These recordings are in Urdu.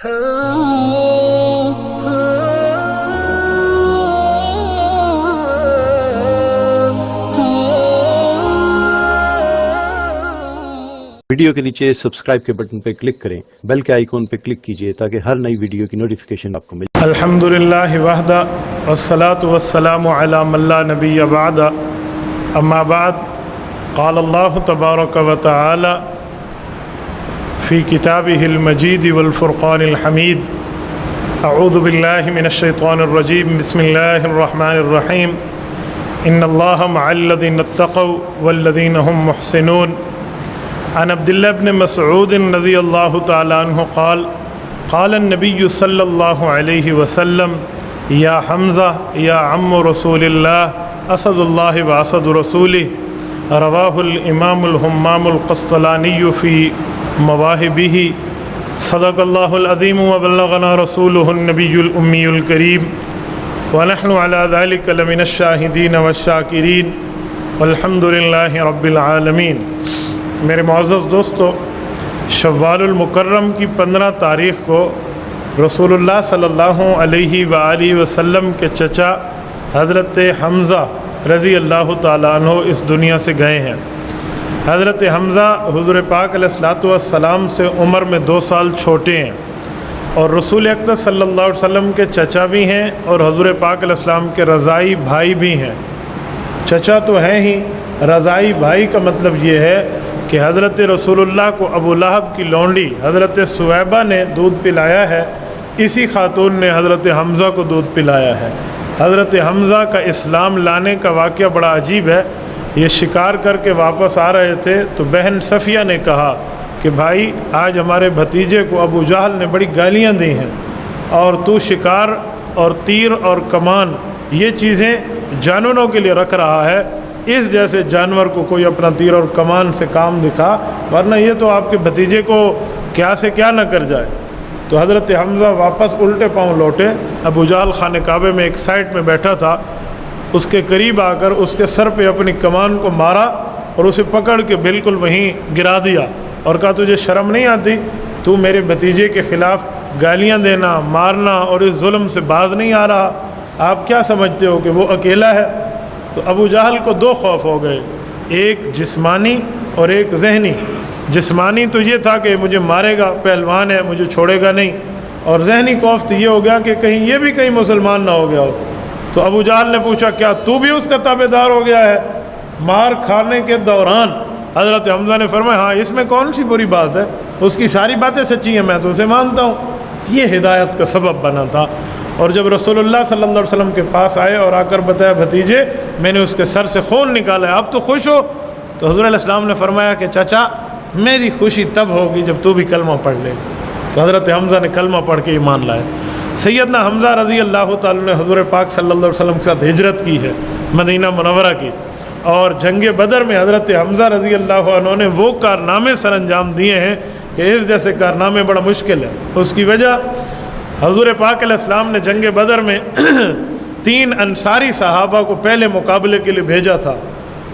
ویڈیو کے نیچے سبسکرائب کے بٹن پہ کلک کریں، بیل کے آئیکن پہ کلک کیجئے تاکہ ہر نئی ویڈیو کی نوٹیفیکیشن آپ کو ملے۔ الحمدللہ وحدہ والصلاة والسلام علی من لا نبی بعد، اما بعد، قال اللہ تبارک و تعالی فی کتابہ المجید والفرقان الحمید، اعوذ باللہ من الشیطان الرجیم، بسم اللہ الرحمن الرحیم، ان اللہ مع الذین اتقوا والذین هم محسنون۔ عن عبداللہ بن مسعود رضی اللہ تعالی عنہ قال قال النبی صلی اللہ علیہ وسلم یا حمزہ یا عم رسول اللہ اسد اللہ و اسد رسولہ، رواہ الامام الہمام القسطلانی فی مواہبہ، صدق اللہ العظیم وبلغنا رسولہ النبی الامی الکریم، ونحن علی ذلک لمن الشاہدین والشاکرین، والحمد للہ رب العالمین۔ میرے معزز دوستو، شوال المکرم کی 15 تاریخ کو رسول اللہ صلی اللہ علیہ وآلہ وسلم کے چچا حضرت حمزہ رضی اللہ تعالیٰ عنہ اس دنیا سے گئے ہیں۔ حضرت حمزہ حضور پاک علیہ السلام سے عمر میں 2 سال چھوٹے ہیں، اور رسول اکرم صلی اللہ علیہ وسلم کے چچا بھی ہیں اور حضور پاک علیہ السلام کے رضائی بھائی بھی ہیں۔ چچا تو ہیں ہی، رضائی بھائی کا مطلب یہ ہے کہ حضرت رسول اللہ کو ابو لہب کی لونڈی حضرت سویبہ نے دودھ پلایا ہے، اسی خاتون نے حضرت حمزہ کو دودھ پلایا ہے۔ حضرت حمزہ کا اسلام لانے کا واقعہ بڑا عجیب ہے۔ یہ شکار کر کے واپس آ رہے تھے تو بہن صفیہ نے کہا کہ بھائی آج ہمارے بھتیجے کو ابو جہل نے بڑی گالیاں دی ہیں، اور تو شکار اور تیر اور کمان یہ چیزیں جانوروں کے لیے رکھ رہا ہے، اس جیسے جانور کو کوئی اپنا تیر اور کمان سے کام دکھا، ورنہ یہ تو آپ کے بھتیجے کو کیا سے کیا نہ کر جائے۔ تو حضرت حمزہ واپس الٹے پاؤں لوٹے۔ ابو جہل خانہ کعبے میں ایک سائڈ میں بیٹھا تھا، اس کے قریب آ کر اس کے سر پہ اپنی کمان کو مارا اور اسے پکڑ کے بالکل وہیں گرا دیا، اور کہا تجھے شرم نہیں آتی؟ تو میرے بھتیجے کے خلاف گالیاں دینا، مارنا اور اس ظلم سے باز نہیں آ رہا؟ آپ کیا سمجھتے ہو کہ وہ اکیلا ہے؟ تو ابو جہل کو 2 خوف ہو گئے، ایک جسمانی اور ایک ذہنی۔ جسمانی تو یہ تھا کہ مجھے مارے گا، پہلوان ہے، مجھے چھوڑے گا نہیں، اور ذہنی خوف تو یہ ہو گیا کہ کہیں یہ بھی کہیں مسلمان نہ ہو گیا ہو۔ تو ابو جہل نے پوچھا کیا تو بھی اس کا تابع دار ہو گیا ہے؟ مار کھانے کے دوران حضرت حمزہ نے فرمایا ہاں اس میں کون سی بری بات ہے، اس کی ساری باتیں سچی ہیں، میں تو اسے مانتا ہوں۔ یہ ہدایت کا سبب بنا تھا۔ اور جب رسول اللہ صلی اللہ علیہ وسلم کے پاس آئے اور آ کر بتایا بھتیجے میں نے اس کے سر سے خون نکالا ہے، اب تو خوش ہو؟ تو حضور علیہ السلام نے فرمایا کہ چچا میری خوشی تب ہوگی جب تو بھی کلمہ پڑھ لے۔ تو حضرت حمزہ نے کلمہ پڑھ کے ایمان لائے۔ سیدنا حمزہ رضی اللہ تعالیٰ نے حضور پاک صلی اللہ علیہ وسلم کے ساتھ ہجرت کی ہے، مدینہ منورہ کی، اور جنگ بدر میں حضرت حمزہ رضی اللہ عنہ نے وہ کارنامے سر انجام دیے ہیں کہ اس جیسے کارنامے بڑا مشکل ہے۔ اس کی وجہ حضور پاک علیہ السلام نے جنگ بدر میں 3 انصاری صحابہ کو پہلے مقابلے کے لیے بھیجا تھا،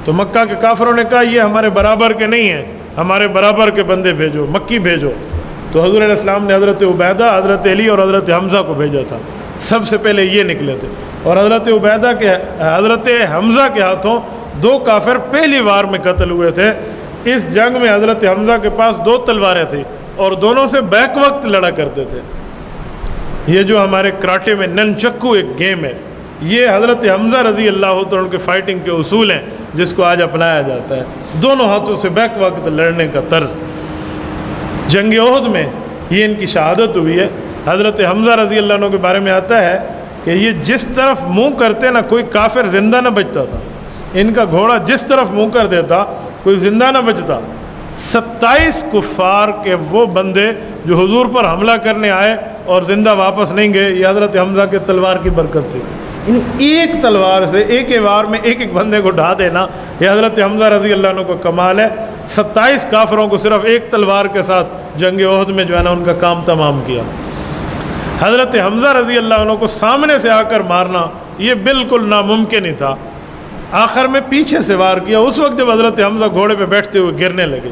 تو مکہ کے کافروں نے کہا یہ ہمارے برابر کے نہیں ہیں، ہمارے برابر کے بندے بھیجو، مکی بھیجو۔ تو حضور علیہ السلام نے حضرت عبیدہ، حضرت علی اور حضرت حمزہ کو بھیجا تھا، سب سے پہلے یہ نکلے تھے، اور حضرت عبیدہ کے حضرت حمزہ کے ہاتھوں 2 کافر پہلی بار میں قتل ہوئے تھے۔ اس جنگ میں حضرت حمزہ کے پاس 2 تلواریں تھیں اور دونوں سے بیک وقت لڑا کرتے تھے۔ یہ جو ہمارے کراٹے میں ننچکو ایک گیم ہے، یہ حضرت حمزہ رضی اللہ عنہ کے فائٹنگ کے اصول ہیں جس کو آج اپنایا جاتا ہے، دونوں ہاتھوں سے بیک وقت لڑنے کا طرز۔ جنگ احد میں یہ ان کی شہادت ہوئی ہے۔ حضرت حمزہ رضی اللہ عنہ کے بارے میں آتا ہے کہ یہ جس طرف منہ کرتے نا کوئی کافر زندہ نہ بچتا تھا، ان کا گھوڑا جس طرف منہ کر دیتا کوئی زندہ نہ بچتا۔ 27 کفار کے وہ بندے جو حضور پر حملہ کرنے آئے اور زندہ واپس نہیں گئے، یہ حضرت حمزہ کے تلوار کی برکت تھی۔ یعنی ایک تلوار سے ایک ہی وار میں ایک بندے کو ڈھا دینا، یہ حضرت حمزہ رضی اللہ عنہ کا کمال ہے۔ 27 کافروں کو صرف ایک تلوار کے ساتھ جنگ احد میں جو ہے نا ان کا کام تمام کیا۔ حضرت حمزہ رضی اللہ عنہ کو سامنے سے آ کر مارنا یہ بالکل ناممکن ہی تھا، آخر میں پیچھے سے وار کیا۔ اس وقت جب حضرت حمزہ گھوڑے پہ بیٹھتے ہوئے گرنے لگے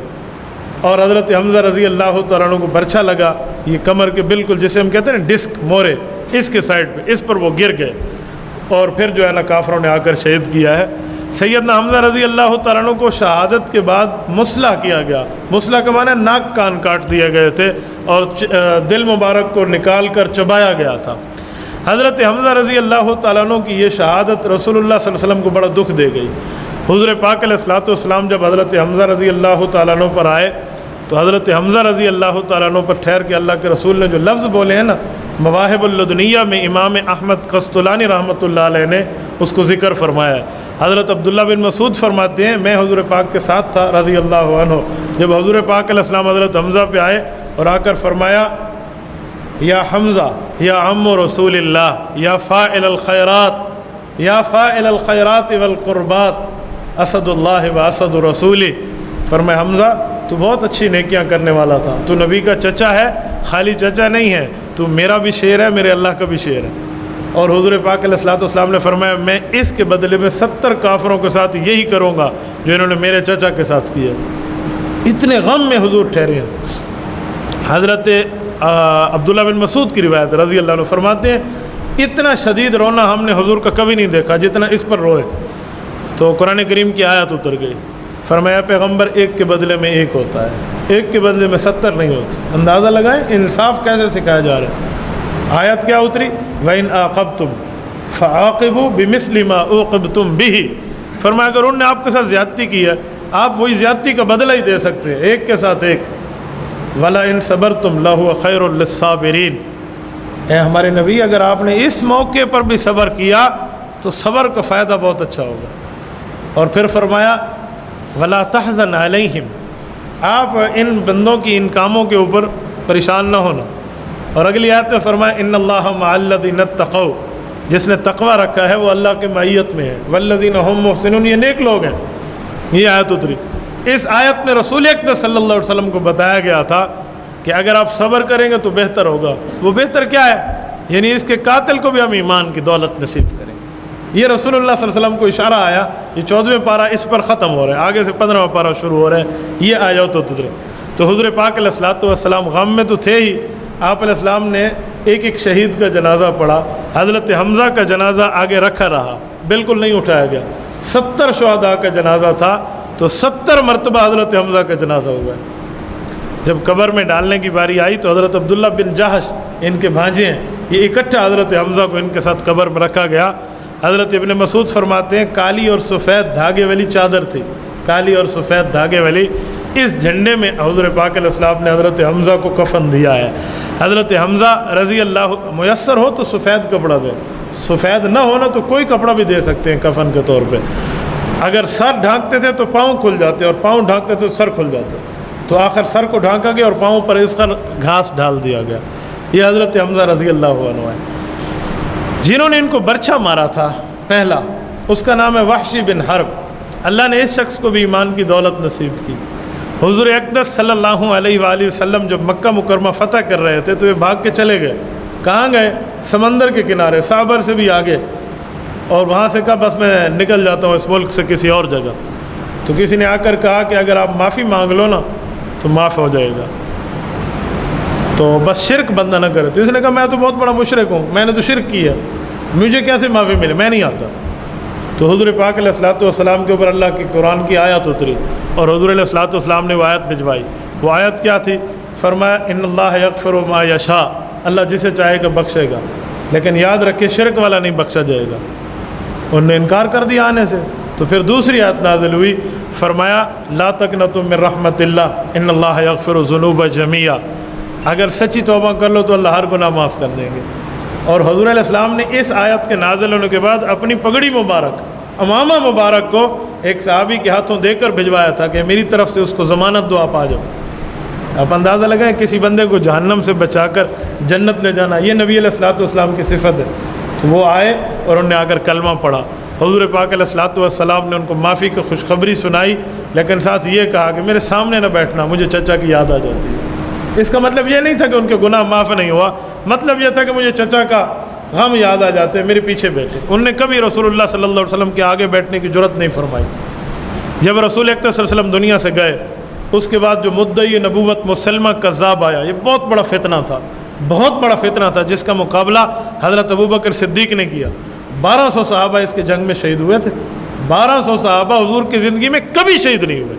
اور حضرت حمزہ رضی اللہ تعالیٰ عنہ کو برچھا لگا یہ کمر کے بالکل جسے ہم کہتے ہیں نا ڈسک مورے، اس کے سائڈ پہ، اس پر وہ گر گئے، اور پھر جو ہے نا کافروں نے آ کر شہید کیا ہے۔ سیدنا حمزہ رضی اللہ تعالیٰ عنہ کو شہادت کے بعد مسلح کیا گیا۔ مسلح کے معنی ناک کان کاٹ دیے گئے تھے اور دل مبارک کو نکال کر چبایا گیا تھا۔ حضرت حمزہ رضی اللہ تعالیٰ عنہ کی یہ شہادت رسول اللہ صلی اللہ علیہ وسلم کو بڑا دکھ دے گئی۔ حضور پاک علیہ الصلوۃ والسلام جب حضرت حمزہ رضی اللہ تعالیٰ عنہ پر آئے تو حضرت حمزہ رضی اللہ تعالیٰ عنہ پر ٹھہر کے اللہ کے رسول نے جو لفظ بولے ہیں نا، مواہب اللدنیہ میں امام احمد قسطلانی رحمۃ اللہ علیہ نے اس کو ذکر فرمایا ہے۔ حضرت عبداللہ بن مسعود فرماتے ہیں میں حضور پاک کے ساتھ تھا رضی اللہ عنہ، جب حضور پاک علیہ السلام حضرت حمزہ پہ آئے اور آ کر فرمایا یا حمزہ یا عم رسول اللہ یا فاعل الخیرات یا فاعل الخیرات والقربات اسد اللہ و اسد رسولی، فرمایا حمزہ تو بہت اچھی نیکیاں کرنے والا تھا، تو نبی کا چچا ہے، خالی چچا نہیں ہے، تو میرا بھی شعر ہے، میرے اللہ کا بھی شعر ہے۔ اور حضور پاک علیہ الصلوۃ والسلام نے فرمایا میں اس کے بدلے میں 70 کافروں کے ساتھ یہی کروں گا جو انہوں نے میرے چچا کے ساتھ کیا۔ اتنے غم میں حضور ٹھہرے ہیں۔ حضرت عبداللہ بن مسعود کی روایت رضی اللہ عنہ فرماتے ہیں اتنا شدید رونا ہم نے حضور کا کبھی نہیں دیکھا جتنا اس پر روئے۔ تو قرآن کریم کی آیت اتر گئی، فرمایا پیغمبر ایک کے بدلے میں ایک ہوتا ہے، ایک کے بدلے میں 70 نہیں ہوتے۔ اندازہ لگائیں انصاف کیسے سکھایا جا رہا ہے۔ آیت کیا اتری؟ وَإِنْ عَاقَبْتُمْ فَعَاقِبُوا بِمِثْلِ مَا عُوقِبْتُمْ بِهِ، فرمایا اگر انہوں نے آپ کے ساتھ زیادتی کی ہے آپ وہی زیادتی کا بدلہ ہی دے سکتے ہیں، ایک کے ساتھ ایک۔ وَلَئِنْ صَبَرْتُمْ لَهُوَ خَيْرٌ لِلصَّابِرِينَ، اے ہمارے نبی اگر آپ نے اس موقع پر بھی صبر کیا تو صبر کا فائدہ بہت اچھا ہوگا۔ اور پھر فرمایا وَلَا تَحْزَنْ عَلَيْهِمْ، آپ ان بندوں کی ان کاموں کے اوپر پریشان نہ ہونا۔ اور اگلی آیت میں فرمایا ان اللہ مع الذین اتقوا، جس نے تقوی رکھا ہے وہ اللہ کے معیت میں ہے، والذین هم محسنون، یہ نیک لوگ ہیں۔ یہ آیت اتری۔ اس آیت میں رسول اقدس صلی اللہ علیہ وسلم کو بتایا گیا تھا کہ اگر آپ صبر کریں گے تو بہتر ہوگا۔ وہ بہتر کیا ہے؟ یعنی اس کے قاتل کو بھی ہم ایمان کی دولت نصیب کریں۔ یہ رسول اللہ صلی اللہ علیہ وسلم کو اشارہ آیا۔ یہ 14واں پارہ اس پر ختم ہو رہا ہے، آگے سے 15واں پارہ شروع ہو رہا ہے۔ یہ آیات اترے تو حضور پاک علیہ الصلوۃ والسلام غم میں تو تھے ہی۔ آپ علیہ السلام نے ایک ایک شہید کا جنازہ پڑھا۔ حضرت حمزہ کا جنازہ آگے رکھا رہا، بالکل نہیں اٹھایا گیا۔ 70 شہداء کا جنازہ تھا تو 70 مرتبہ حضرت حمزہ کا جنازہ ہوا ہے۔ جب قبر میں ڈالنے کی باری آئی تو حضرت عبداللہ بن جہش ان کے بھانجے ہیں، یہ اکٹھا حضرت حمزہ کو ان کے ساتھ قبر میں رکھا گیا۔ حضرت ابن مسعود فرماتے ہیں کالی اور سفید دھاگے والی چادر تھی، کالی اور سفید دھاگے والی، اس جھنڈے میں حضور پاک علیہ السلام نے حضرت حمزہ کو کفن دیا ہے۔ حضرت حمزہ رضی اللہ میسر ہو تو سفید کپڑا دے، سفید نہ ہونا تو کوئی کپڑا بھی دے سکتے ہیں کفن کے طور پہ۔ اگر سر ڈھانکتے تھے تو پاؤں کھل جاتے اور پاؤں ڈھانکتے تھے تو سر کھل جاتا، تو آخر سر کو ڈھانکا گیا اور پاؤں پر اس کا گھاس ڈال دیا گیا۔ یہ حضرت حمزہ رضی اللہ عنہ ہے۔ جنہوں نے ان کو برچھا مارا تھا پہلا، اس کا نام ہے وحشی بن حرب۔ اللہ نے اس شخص کو بھی ایمان کی دولت نصیب کی۔ حضور اقدس صلی اللہ علیہ وآلہ وسلم جب مکہ مکرمہ فتح کر رہے تھے تو یہ بھاگ کے چلے گئے۔ کہاں گئے؟ سمندر کے کنارے، صابر سے بھی آگے، اور وہاں سے کہا بس میں نکل جاتا ہوں اس ملک سے کسی اور جگہ۔ تو کسی نے آ کر کہا کہ اگر آپ معافی مانگ لو نا تو معاف ہو جائے گا، تو بس شرک بندہ نہ کرے۔ تو اس نے کہا میں تو بہت بڑا مشرک ہوں، میں نے تو شرک کیا، مجھے کیسے معافی ملے، میں نہیں آتا۔ تو حضور پاک علیہ الصلوۃ والسلام کے اوپر اللہ کی قرآن کی آیت اتری اور حضور علیہ الصلوۃ والسلام نے وہ آیت بھجوائی۔ وہ آیت کیا تھی؟ فرمایا ان اللہ یغفر ما یشاء، اللہ جسے چاہے گا بخشے گا، لیکن یاد رکھے شرک والا نہیں بخشا جائے گا۔ انہوں نے انکار کر دیا آنے سے، تو پھر دوسری آیت نازل ہوئی، فرمایا لا تقنطوا من رحمت اللہ ان اللہ یغفر الذنوب جميعا، اگر سچی توبہ کر لو تو اللہ ہر گناہ معاف کر دیں گے۔ اور حضور علیہ السلام نے اس آیت کے نازل ہونے کے بعد اپنی پگڑی مبارک، امامہ مبارک کو ایک صحابی کے ہاتھوں دے کر بھجوایا تھا کہ میری طرف سے اس کو ضمانت دو، آپ آ جاؤ۔ آپ اندازہ لگائیں کسی بندے کو جہنم سے بچا کر جنت لے جانا، یہ نبی علیہ الصلوۃ والسلام کی صفت ہے۔ تو وہ آئے اور انہوں نے آ کر کلمہ پڑھا۔ حضور پاک علیہ الصلوۃ والسلام نے ان کو معافی کی خوشخبری سنائی، لیکن ساتھ یہ کہا کہ میرے سامنے نہ بیٹھنا، مجھے چچا کی یاد آ جاتی ہے۔ اس کا مطلب یہ نہیں تھا کہ ان کے گناہ معاف نہیں ہوا، مطلب یہ تھا کہ مجھے چچا کا غم یاد آ جاتے ہیں، میرے پیچھے بیٹھے۔ انہوں نے کبھی رسول اللہ صلی اللہ علیہ وسلم کے آگے بیٹھنے کی جرت نہیں فرمائی۔ جب رسول اکرم صلی اللہ علیہ وسلم دنیا سے گئے اس کے بعد جو مدعی نبوت مسلمہ کذاب آیا، یہ بہت بڑا فتنہ تھا، بہت بڑا فتنہ تھا، جس کا مقابلہ حضرت ابوبکر صدیق نے کیا۔ 1200 صحابہ اس کے جنگ میں شہید ہوئے تھے۔ 1200 صحابہ حضور کی زندگی میں کبھی شہید نہیں ہوئے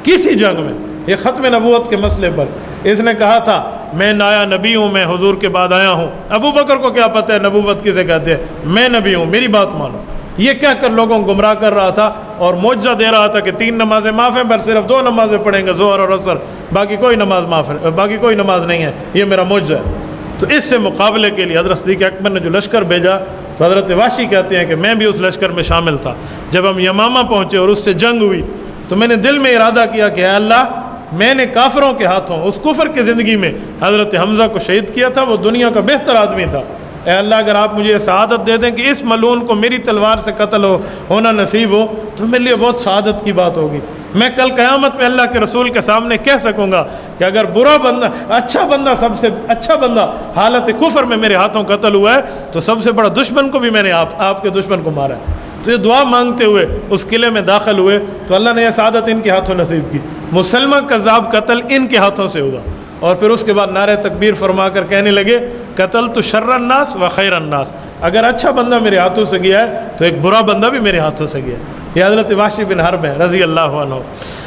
کسی جنگ میں۔ یہ ختم نبوت کے مسئلے پر اس نے کہا تھا میں نایا نبی ہوں، میں حضور کے بعد آیا ہوں۔ ابو بکر کو کیا پتہ ہے نبوت کسے کہتے ہیں؟ میں نبی ہوں، میری بات مانو۔ یہ کہہ کر لوگوں کو گمراہ کر رہا تھا اور معجزہ دے رہا تھا کہ 3 نمازیں معاف ہیں، پر صرف 2 نمازیں پڑھیں گے، ظہر اور عصر، باقی کوئی نماز معاف ہے، باقی کوئی نماز نہیں ہے، یہ میرا معجزہ ہے۔ تو اس سے مقابلے کے لیے حضرت صدیق اکبر نے جو لشکر بھیجا، تو حضرت واشی کہتے ہیں کہ میں بھی اس لشکر میں شامل تھا۔ جب ہم یمامہ پہنچے اور اس سے جنگ ہوئی تو میں نے دل میں ارادہ کیا کہ اے اللہ، میں نے کافروں کے ہاتھوں اس کفر کی زندگی میں حضرت حمزہ کو شہید کیا تھا، وہ دنیا کا بہتر آدمی تھا۔ اے اللہ، اگر آپ مجھے یہ سعادت دے دیں کہ اس ملعون کو میری تلوار سے قتل ہونا نصیب ہو تو میرے لیے بہت سعادت کی بات ہوگی۔ میں کل قیامت میں اللہ کے رسول کے سامنے کہہ سکوں گا کہ اگر برا بندہ، اچھا بندہ، سب سے اچھا بندہ حالت کفر میں میرے ہاتھوں قتل ہوا ہے تو سب سے بڑا دشمن کو بھی میں نے آپ کے دشمن کو مارا ہے۔ تو یہ دعا مانگتے ہوئے اس قلعے میں داخل ہوئے تو اللہ نے یہ سعادت ان کے ہاتھوں نصیب کی۔ مسلمہ کذاب قتل ان کے ہاتھوں سے ہوا، اور پھر اس کے بعد نعرہ تکبیر فرما کر کہنے لگے قتل تو شر الناس و خیر الناس، اگر اچھا بندہ میرے ہاتھوں سے گیا ہے تو ایک برا بندہ بھی میرے ہاتھوں سے گیا ہے۔ یہ حضرت واشی بن حرب ہے رضی اللہ عنہ۔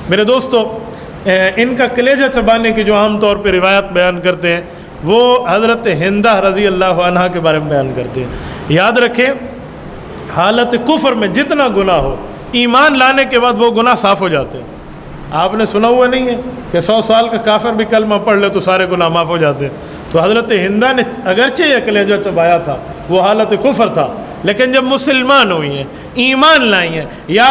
میرے دوستو، ان کا کلیجہ چبانے کی جو عام طور پہ روایت بیان کرتے ہیں وہ حضرت ہندہ رضی اللہ عنہ کے بارے میں بیان کرتے ہیں۔ یاد رکھیں، حالت کفر میں جتنا گناہ ہو، ایمان لانے کے بعد وہ گناہ صاف ہو جاتے ہیں۔ آپ نے سنا ہوا نہیں ہے کہ 100 سال کا کافر بھی کلمہ پڑھ لے تو سارے گناہ معاف ہو جاتے ہیں؟ تو حضرت ہندہ نے اگرچہ یہ کلیجہ چبایا تھا، وہ حالت کفر تھا، لیکن جب مسلمان ہوئی ہیں، ایمان لائی ہیں، یا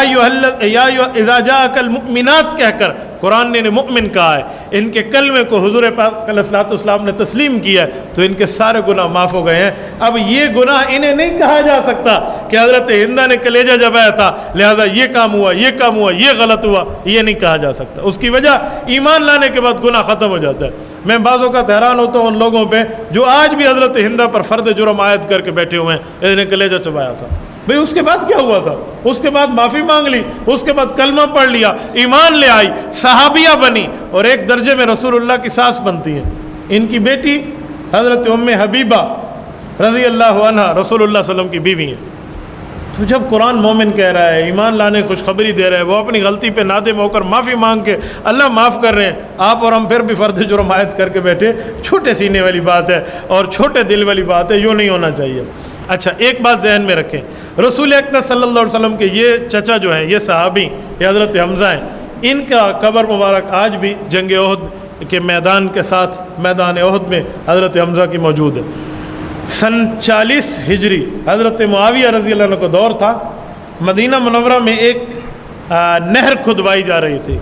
اذا جاءک المؤمنات کہہ کر قرآن نے مؤمن کہا ہے، ان کے کلمے کو حضور پاک علیہ الصلوۃ والسلام نے تسلیم کیا ہے تو ان کے سارے گناہ معاف ہو گئے ہیں۔ اب یہ گناہ انہیں نہیں کہا جا سکتا کہ حضرت ہندہ نے کلیجہ جبایا تھا لہٰذا یہ کام ہوا، یہ کام ہوا، یہ غلط ہوا، یہ نہیں کہا جا سکتا۔ اس کی وجہ ایمان لانے کے بعد گناہ ختم ہو جاتا ہے۔ میں بعض اوقات حیران ہوتا ہوں ان لوگوں پہ جو آج بھی حضرت ہندہ پر فرد جرم عائد کر کے بیٹھے ہوئے ہیں، انہوں نے کلیجہ چبایا تھا۔ بھئی اس کے بعد کیا ہوا تھا؟ اس کے بعد معافی مانگ لی، اس کے بعد کلمہ پڑھ لیا، ایمان لے آئی، صحابیہ بنی، اور ایک درجے میں رسول اللہ کی ساس بنتی ہیں۔ ان کی بیٹی حضرت ام حبیبہ رضی اللہ عنہ رسول اللہ صلی اللہ علیہ وسلم کی بیوی ہیں۔ تو جب قرآن مومن کہہ رہا ہے، ایمان لانے خوشخبری دے رہا ہے، وہ اپنی غلطی پہ نادم ہو کر معافی مانگ کے اللہ معاف کر رہے ہیں، آپ اور ہم پھر بھی فرد جرم عائد کر کے بیٹھے، چھوٹے سینے والی بات ہے اور چھوٹے دل والی بات ہے، یوں نہیں ہونا چاہیے۔ اچھا، ایک بات ذہن میں رکھیں، رسول اکرم صلی اللہ علیہ وسلم کے یہ چچا جو ہیں، یہ صحابی، یہ حضرت حمزہ ہیں، ان کا قبر مبارک آج بھی جنگ احد کے میدان کے ساتھ میدان احد میں حضرت حمزہ کی موجود ہے۔ سن 40 ہجری حضرت معاویہ رضی اللہ عنہ کو دور تھا، مدینہ منورہ میں ایک نہر کھدوائی جا رہی تھی،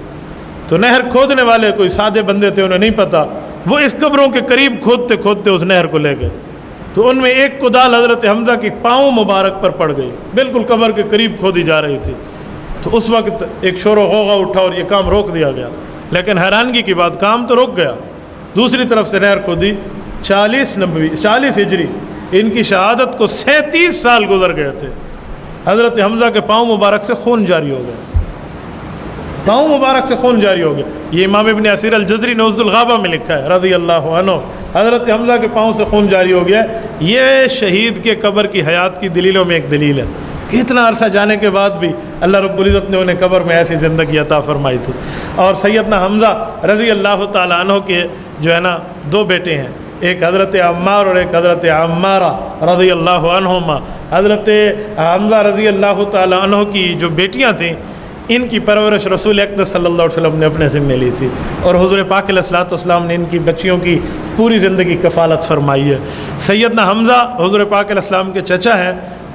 تو نہر کھودنے والے کوئی سادے بندے تھے، انہیں نہیں پتہ، وہ اس قبروں کے قریب کھودتے کھودتے اس نہر کو لے گئے، تو ان میں ایک کدال حضرت حمزہ کی پاؤں مبارک پر پڑ گئی، بالکل قبر کے قریب کھودی جا رہی تھی۔ تو اس وقت ایک شور و غوغا اٹھا اور یہ کام روک دیا گیا، لیکن حیرانگی کی بات، کام تو رک گیا۔ دوسری طرف سے نہر کھودی، 40 ہجری، ان کی شہادت کو 37 سال گزر گئے تھے، حضرت حمزہ کے پاؤں مبارک سے خون جاری ہو گیا، پاؤں مبارک سے خون جاری ہو گیا۔ یہ امام ابن اسیر الجزری نے عزد الغابہ میں لکھا ہے رضی اللہ عنہ، حضرت حمزہ کے پاؤں سے خون جاری ہو گیا۔ یہ شہید کے قبر کی حیات کی دلیلوں میں ایک دلیل ہے کہ اتنا عرصہ جانے کے بعد بھی اللہ رب العزت نے انہیں قبر میں ایسی زندگی عطا فرمائی تھی۔ اور سیدنا حمزہ رضی اللہ تعالیٰ عنہ کے جو ہے نا 2 بیٹے ہیں، ایک حضرت عمار اور ایک حضرت عمارہ رضی اللہ عنہما۔ حضرت حمزہ رضی اللہ تعالیٰ عنہ کی جو بیٹیاں تھیں، ان کی پرورش رسول اکرم صلی اللہ علیہ وسلم نے اپنے ذمے لی تھی، اور حضور پاک علیہ الصلوۃ والسلام نے ان کی بچیوں کی پوری زندگی کفالت فرمائی ہے۔ سیدنا حمزہ حضور پاک علیہ السلام کے چچا ہیں،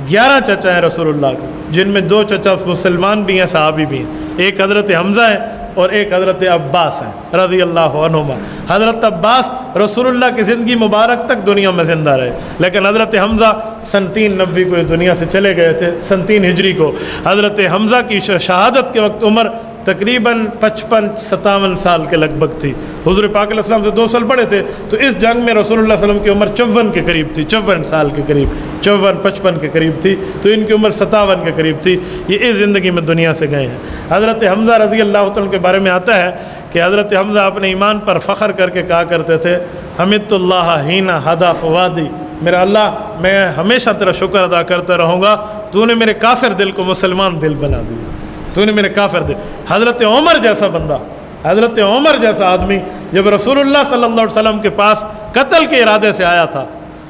11 چچا ہیں رسول اللہ کے، جن میں 2 چچا مسلمان بھی ہیں، صحابی بھی ہیں۔ ایک حضرت حمزہ ہیں اور ایک حضرت عباس ہیں رضی اللہ عنہما۔ حضرت عباس رسول اللہ کی زندگی مبارک تک دنیا میں زندہ رہے، لیکن حضرت حمزہ سن 390 کو اس دنیا سے چلے گئے تھے، سن 3 ہجری کو۔ حضرت حمزہ کی شہادت کے وقت عمر تقریباً 55-57 سال کے لگ بھگ تھی، حضور پاک علیہ السلام سے 2 سال بڑے تھے، تو اس جنگ میں رسول اللہ صلی اللہ علیہ وسلم کی عمر 54 کے قریب تھی، 54 سال کے قریب، 54-55 کے قریب تھی، تو ان کی عمر 57 کے قریب تھی۔ یہ اس زندگی میں دنیا سے گئے ہیں۔ حضرت حمزہ رضی اللہ عنہ کے بارے میں آتا ہے کہ حضرت حمزہ اپنے ایمان پر فخر کر کے کہا کرتے تھے حمدت اللہ ہینا ہدا فوادی، میرا اللہ میں ہمیشہ تیرا شکر ادا کرتا رہوں گا، تو نے میرے کافر دل کو مسلمان دل بنا دیا، تو نے میرے کافر دل۔ حضرت عمر جیسا بندہ، حضرت عمر جیسا آدمی جب رسول اللہ صلی اللہ علیہ وسلم کے پاس قتل کے ارادے سے آیا تھا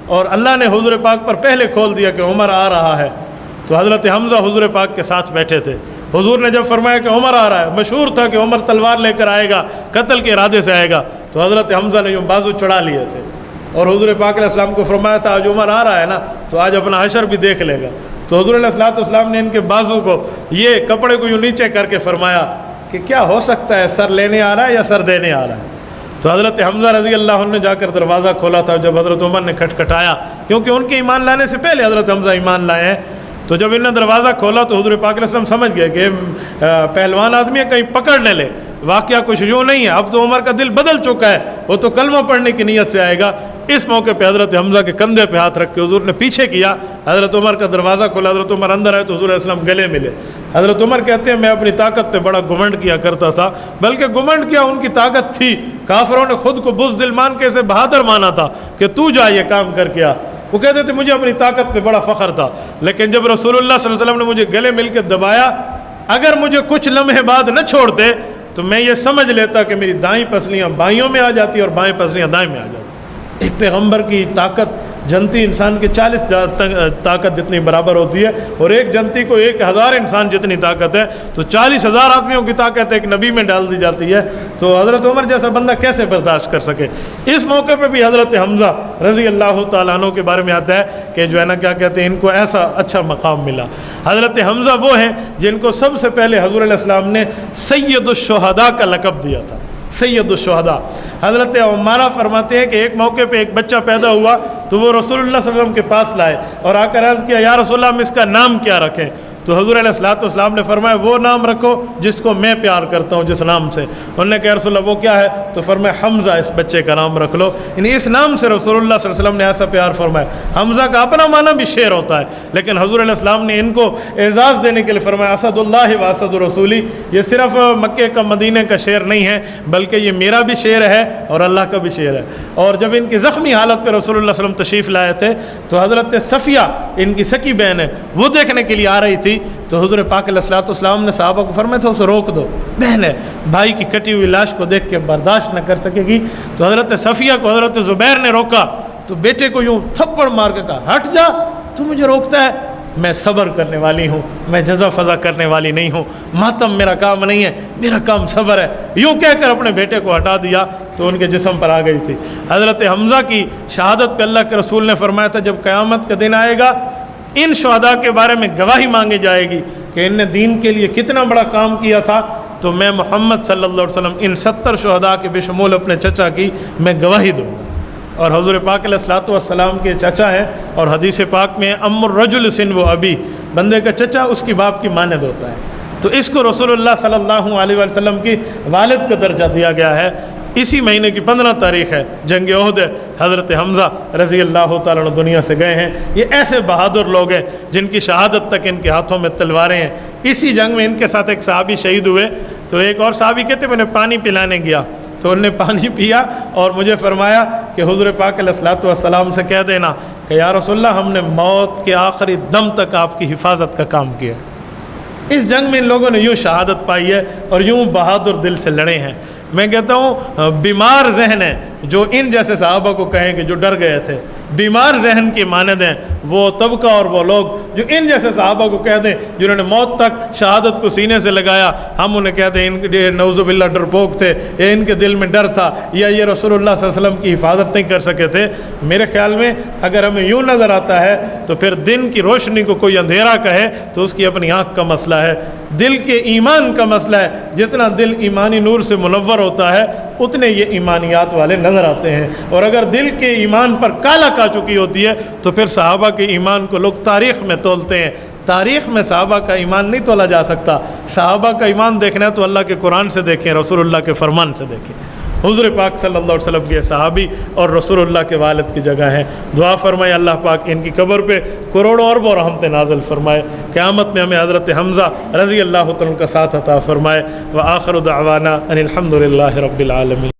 اور اللہ نے حضور پاک پر پہلے کھول دیا کہ عمر آ رہا ہے، تو حضرت حمزہ حضور پاک کے ساتھ بیٹھے تھے۔ حضور نے جب فرمایا کہ عمر آ رہا ہے، مشہور تھا کہ عمر تلوار لے کر آئے گا، قتل کے ارادے سے آئے گا، تو حضرت حمزہ نے یوں بازو چڑھا لیے تھے اور حضور پاک علیہ السلام کو فرمایا تھا آج عمر آ رہا ہے نا تو آج اپنا حشر بھی دیکھ لے گا۔ تو حضور علیہ السلام نے ان کے بازو کو یہ کپڑے کو یوں نیچے کر کے فرمایا کہ کیا ہو سکتا ہے، سر لینے آ رہا ہے یا سر دینے آ رہا ہے؟ تو حضرت حمزہ رضی اللہ عنہ نے جا کر دروازہ کھولا تھا، جب حضرت عمر نے کھٹکھٹایا، کیونکہ ان کے ایمان لانے سے پہلے حضرت حمزہ ایمان لائے ہیں، تو جب انہوں نے دروازہ کھولا تو حضور پاک علیہ السلام سمجھ گئے کہ پہلوان آدمی ہے، کہیں پکڑ نہ لے، واقعہ کچھ یوں نہیں ہے، اب تو عمر کا دل بدل چکا ہے، وہ تو کلمہ پڑھنے کی نیت سے آئے گا۔ اس موقع پہ حضرت حمزہ کے کندھے پہ ہاتھ رکھ کے حضور نے پیچھے کیا، حضرت عمر کا دروازہ کھولا، حضرت عمر اندر آئے تو حضور علیہ السلام گلے ملے۔ حضرت عمر کہتے ہیں میں اپنی طاقت پہ بڑا گھمنڈ کیا کرتا تھا، بلکہ گھمنڈ کیا ان کی طاقت تھی، کافروں نے خود کو بزدل مان کے اسے بہادر مانا تھا کہ تو جا یہ کام کر کے آ، وہ کہتے تھے مجھے اپنی طاقت پہ بڑا فخر تھا، لیکن جب رسول اللہ صلی اللہ علیہ وسلم نے مجھے گلے مل کے دبایا، اگر مجھے کچھ لمحے بعد نہ چھوڑتے تو میں یہ سمجھ لیتا کہ میری دائیں پسلیاں بائیوں میں آ جاتی اور بائیں پسلیاں دائیں میں آ جاتی۔ ایک پیغمبر کی طاقت جنتی انسان کے 40 طاقت جتنی برابر ہوتی ہے، اور ایک جنتی کو 1000 انسان جتنی طاقت ہے، تو 40,000 آدمیوں کی طاقت ایک نبی میں ڈال دی جاتی ہے، تو حضرت عمر جیسا بندہ کیسے برداشت کر سکے؟ اس موقع پہ بھی حضرت حمزہ رضی اللہ تعالیٰ عنہ کے بارے میں آتا ہے کہ جو ہے نا کیا کہتے ہیں، ان کو ایسا اچھا مقام ملا۔ حضرت حمزہ وہ ہیں جن کو سب سے پہلے حضور علیہ السلام نے سید الشہداء کا لقب دیا تھا، سید الشہداء۔ حضرت عمارہ فرماتے ہیں کہ ایک موقع پہ ایک بچہ پیدا ہوا تو وہ رسول اللہ صلی اللہ علیہ وسلم کے پاس لائے اور آ کر عرض کیا یا رسول اللہ ہم اس کا نام کیا رکھیں؟ تو حضور علیہ السلام نے فرمایا وہ نام رکھو جس کو میں پیار کرتا ہوں، جس نام سے۔ انہوں نے کہا رسول اللہ وہ کیا ہے؟ تو فرمایا حمزہ اس بچے کا نام رکھ لو، یعنی اس نام سے رسول اللہ صلی اللہ علیہ وسلم نے ایسا پیار فرمایا۔ حمزہ کا اپنا معنی بھی شیر ہوتا ہے، لیکن حضور علیہ السلام نے ان کو اعزاز دینے کے لیے فرمایا اسد اللہ و اسد رسولی، یہ صرف مکے کا مدینے کا شعر نہیں ہے بلکہ یہ میرا بھی شعر ہے اور اللہ کا بھی شعر ہے۔ اور جب ان کی زخمی حالت پہ رسول اللہ صلی اللہ علیہ وسلم تشریف لائے تھے تو حضرت صفیہ ان کی سکی بہن ہے وہ دیکھنے کے لیے آ رہی تھی، تو حضور پاک علیہ السلام نے صحابہ کو فرمایا تھا اسے روک دو، بہن ہے، بھائی کی کٹی ہوئی لاش کو دیکھ کے برداشت نہ کر سکے گی۔ تو حضرت صفیہ کو حضرت زبیر نے روکا تو بیٹے کو یوں تھپڑ مار کے کہا ہٹ جا، تو مجھے روکتا ہے، میں صبر کرنے والی ہوں، میں جزا فضا کرنے والی نہیں ہوں، ماتم میرا کام نہیں ہے، میرا کام صبر ہے، یوں کہہ کر اپنے بیٹے کو ہٹا دیا تو ان کے جسم پر آ گئی تھی۔ حضرت حمزہ کی شہادت پہ اللہ کے رسول نے فرمایا تھا جب قیامت کا دن آئے گا ان شہداء کے بارے میں گواہی مانگی جائے گی کہ ان نے دین کے لیے کتنا بڑا کام کیا تھا، تو میں محمد صلی اللہ علیہ وسلم ان 70 شہداء کے بشمول اپنے چچا کی میں گواہی دوں گا۔ اور حضور پاک علیہ السلام کے چچا ہیں، اور حدیث پاک میں ام الرجل سن و ابی، بندے کا چچا اس کی باپ کی مانند ہوتا ہے، تو اس کو رسول اللہ صلی اللہ علیہ وسلم کی والد کا درجہ دیا گیا ہے۔ اسی مہینے کی 15 تاریخ ہے، جنگ احد ہے، حضرت حمزہ رضی اللہ تعالیٰ عنہ دنیا سے گئے ہیں۔ یہ ایسے بہادر لوگ ہیں جن کی شہادت تک ان کے ہاتھوں میں تلواریں ہیں۔ اسی جنگ میں ان کے ساتھ ایک صحابی شہید ہوئے، تو ایک اور صحابی کہتے میں نے پانی پلانے گیا، تو انہوں نے پانی پیا اور مجھے فرمایا کہ حضور پاک علیہ السلام سے کہہ دینا کہ یا رسول اللہ ہم نے موت کے آخری دم تک آپ کی حفاظت کا کام کیا۔ اس جنگ میں ان لوگوں نے یوں شہادت پائی ہے اور یوں بہادر دل سے لڑے ہیں۔ میں کہتا ہوں بیمار ذہن ہے جو ان جیسے صحابہ کو کہیں کہ جو ڈر گئے تھے، بیمار ذہن کی مانند ہیں وہ طبقہ اور وہ لوگ جو ان جیسے صحابہ کو کہہ دیں جنہوں نے موت تک شہادت کو سینے سے لگایا، ہم انہیں کہتے ہیں ان کے نعوذ باللہ ڈرپوک تھے، یا ان کے دل میں ڈر تھا، یا یہ رسول اللہ صلی اللہ علیہ وسلم کی حفاظت نہیں کر سکے تھے۔ میرے خیال میں اگر ہمیں یوں نظر آتا ہے تو پھر دن کی روشنی کو کوئی اندھیرا کہے تو اس کی اپنی آنکھ کا مسئلہ ہے، دل کے ایمان کا مسئلہ ہے۔ جتنا دل ایمانی نور سے منور ہوتا ہے اتنے یہ ایمانیات والے نظر آتے ہیں، اور اگر دل کے ایمان پر کالا کا چکی ہوتی ہے تو پھر صحابہ کے ایمان کو لوگ تاریخ میں تولتے ہیں۔ تاریخ میں صحابہ کا ایمان نہیں تولا جا سکتا۔ صحابہ کا ایمان دیکھنا ہے تو اللہ کے قرآن سے دیکھیں، رسول اللہ کے فرمان سے دیکھیں۔ حضور پاک صلی اللہ علیہ وسلم کے صحابی اور رسول اللہ کے والد کی جگہ ہیں. دعا فرمائے اللہ پاک ان کی قبر پہ کروڑوں اربوں رحمتیں نازل فرمائے. قیامت میں ہمیں حضرت حمزہ رضی اللہ تعالیٰ کا ساتھ عطا فرمائے. وآخر دعوانا ان الحمد للہ رب العالمین.